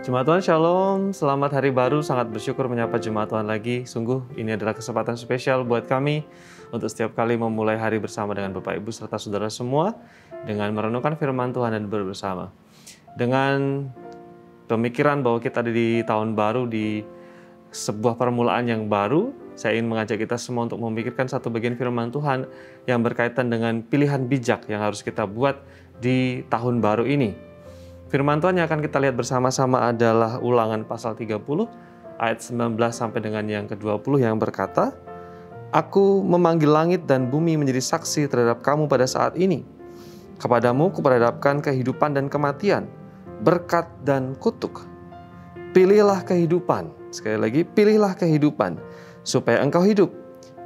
Jemaat Tuhan Shalom, selamat hari baru, sangat bersyukur menyapa Jemaat Tuhan lagi. Sungguh ini adalah kesempatan spesial buat kami untuk setiap kali memulai hari bersama dengan Bapak Ibu serta saudara semua dengan merenungkan firman Tuhan dan bersama. Dengan pemikiran bahwa kita ada di tahun baru, di sebuah permulaan yang baru, saya ingin mengajak kita semua untuk memikirkan satu bagian firman Tuhan yang berkaitan dengan pilihan bijak yang harus kita buat di tahun baru ini. Firman Tuhan yang akan kita lihat bersama-sama adalah Ulangan pasal 30 ayat 19 sampai dengan yang ke-20 yang berkata, "Aku memanggil langit dan bumi menjadi saksi terhadap kamu pada saat ini. Kepadamu kuperhadapkan kehidupan dan kematian, berkat dan kutuk. Pilihlah kehidupan." Sekali lagi, pilihlah kehidupan supaya engkau hidup,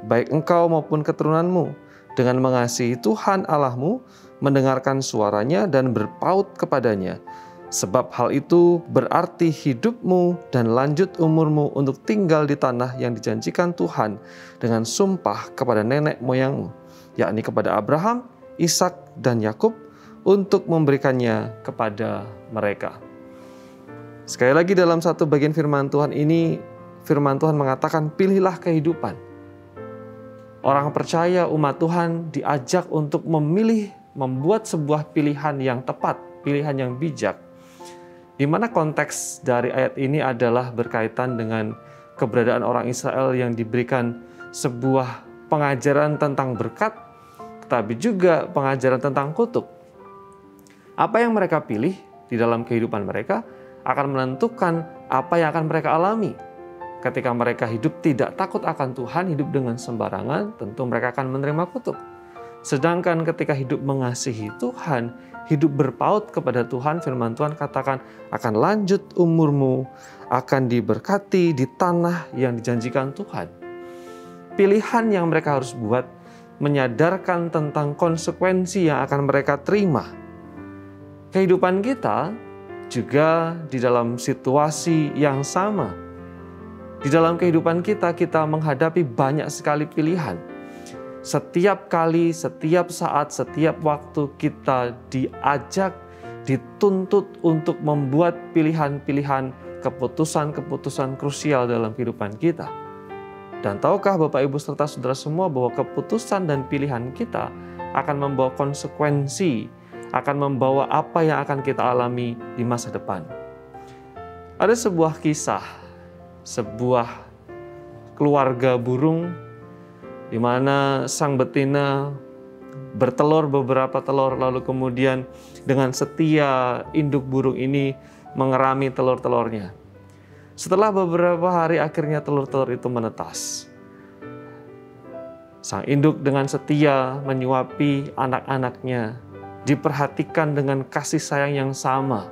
baik engkau maupun keturunanmu, dengan mengasihi Tuhan Allahmu, mendengarkan suaranya dan berpaut kepadanya. Sebab hal itu berarti hidupmu dan lanjut umurmu untuk tinggal di tanah yang dijanjikan Tuhan dengan sumpah kepada nenek moyangmu, yakni kepada Abraham, Ishak, dan Yakub, untuk memberikannya kepada mereka. Sekali lagi dalam satu bagian firman Tuhan ini, firman Tuhan mengatakan pilihlah kehidupan. Orang percaya, umat Tuhan diajak untuk memilih, membuat sebuah pilihan yang tepat, pilihan yang bijak. Di mana konteks dari ayat ini adalah berkaitan dengan keberadaan orang Israel yang diberikan sebuah pengajaran tentang berkat, tetapi juga pengajaran tentang kutuk. Apa yang mereka pilih di dalam kehidupan mereka akan menentukan apa yang akan mereka alami. Ketika mereka hidup tidak takut akan Tuhan, hidup dengan sembarangan, tentu mereka akan menerima kutuk. Sedangkan ketika hidup mengasihi Tuhan, hidup berpaut kepada Tuhan, firman Tuhan katakan akan lanjut umurmu, akan diberkati di tanah yang dijanjikan Tuhan. Pilihan yang mereka harus buat menyadarkan tentang konsekuensi yang akan mereka terima. Kehidupan kita juga di dalam situasi yang sama. Di dalam kehidupan kita menghadapi banyak sekali pilihan. Setiap kali, setiap saat, setiap waktu kita diajak, dituntut untuk membuat pilihan-pilihan, keputusan-keputusan krusial dalam kehidupan kita. Dan tahukah Bapak Ibu serta saudara semua bahwa keputusan dan pilihan kita akan membawa konsekuensi, akan membawa apa yang akan kita alami di masa depan. Ada sebuah kisah, sebuah keluarga burung di mana sang betina bertelur beberapa telur, lalu kemudian dengan setia induk burung ini mengerami telur-telurnya. Setelah beberapa hari akhirnya telur-telur itu menetas. Sang induk dengan setia menyuapi anak-anaknya, diperhatikan dengan kasih sayang yang sama.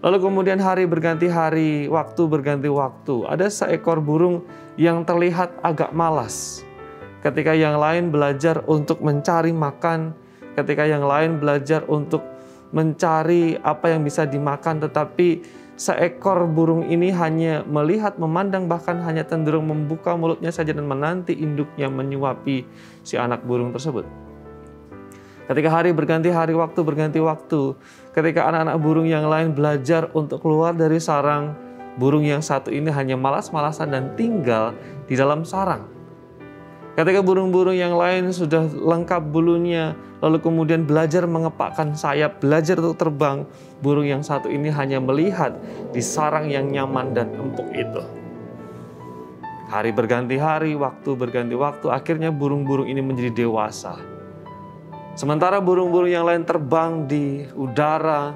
Lalu kemudian hari berganti hari, waktu berganti waktu. Ada seekor burung yang terlihat agak malas. Ketika yang lain belajar untuk mencari makan, ketika yang lain belajar untuk mencari apa yang bisa dimakan, tetapi seekor burung ini hanya melihat, memandang, bahkan hanya cenderung membuka mulutnya saja dan menanti induknya menyuapi si anak burung tersebut. Ketika hari berganti hari, waktu berganti waktu, ketika anak-anak burung yang lain belajar untuk keluar dari sarang, burung yang satu ini hanya malas-malasan dan tinggal di dalam sarang. Ketika burung-burung yang lain sudah lengkap bulunya, lalu kemudian belajar mengepakkan sayap, belajar untuk terbang, burung yang satu ini hanya melihat di sarang yang nyaman dan empuk itu. Hari berganti hari, waktu berganti waktu, akhirnya burung-burung ini menjadi dewasa. Sementara burung-burung yang lain terbang di udara,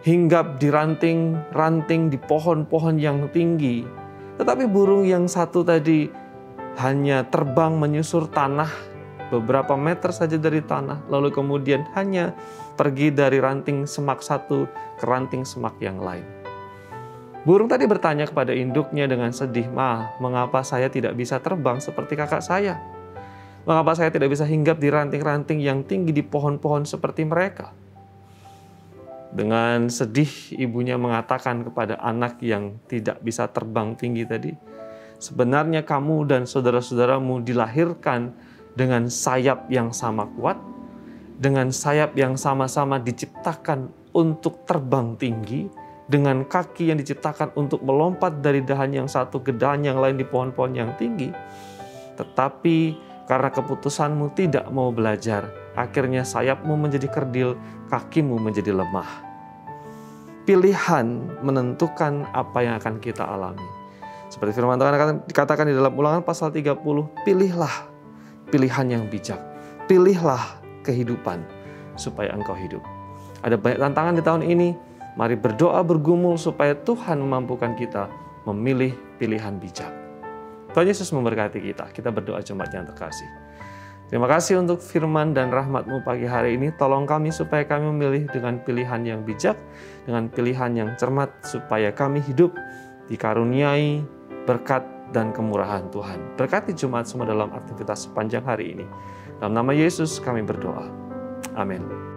hinggap di ranting-ranting di pohon-pohon yang tinggi. Tetapi burung yang satu tadi hanya terbang menyusur tanah beberapa meter saja dari tanah, lalu kemudian hanya pergi dari ranting semak satu ke ranting semak yang lain. Burung tadi bertanya kepada induknya dengan sedih, "Ma, mengapa saya tidak bisa terbang seperti kakak saya? Mengapa saya tidak bisa hinggap di ranting-ranting yang tinggi di pohon-pohon seperti mereka?" Dengan sedih ibunya mengatakan kepada anak yang tidak bisa terbang tinggi tadi, "Sebenarnya kamu dan saudara-saudaramu dilahirkan dengan sayap yang sama kuat, dengan sayap yang sama-sama diciptakan untuk terbang tinggi, dengan kaki yang diciptakan untuk melompat dari dahan yang satu ke dahan yang lain di pohon-pohon yang tinggi. Tetapi karena keputusanmu tidak mau belajar, akhirnya sayapmu menjadi kerdil, kakimu menjadi lemah. Pilihan menentukan apa yang akan kita alami. Seperti firman Tuhan akan dikatakan di dalam Ulangan pasal 30, pilihlah pilihan yang bijak. Pilihlah kehidupan supaya engkau hidup. Ada banyak tantangan di tahun ini. Mari berdoa bergumul supaya Tuhan memampukan kita memilih pilihan bijak. Tuhan Yesus memberkati kita. Kita berdoa jemaat yang terkasih. Terima kasih untuk firman dan rahmat-Mu pagi hari ini. Tolong kami supaya kami memilih dengan pilihan yang bijak, dengan pilihan yang cermat, supaya kami hidup dikaruniai berkat dan kemurahan Tuhan. Berkati jemaat semua dalam aktivitas sepanjang hari ini. Dalam nama Yesus kami berdoa. Amin.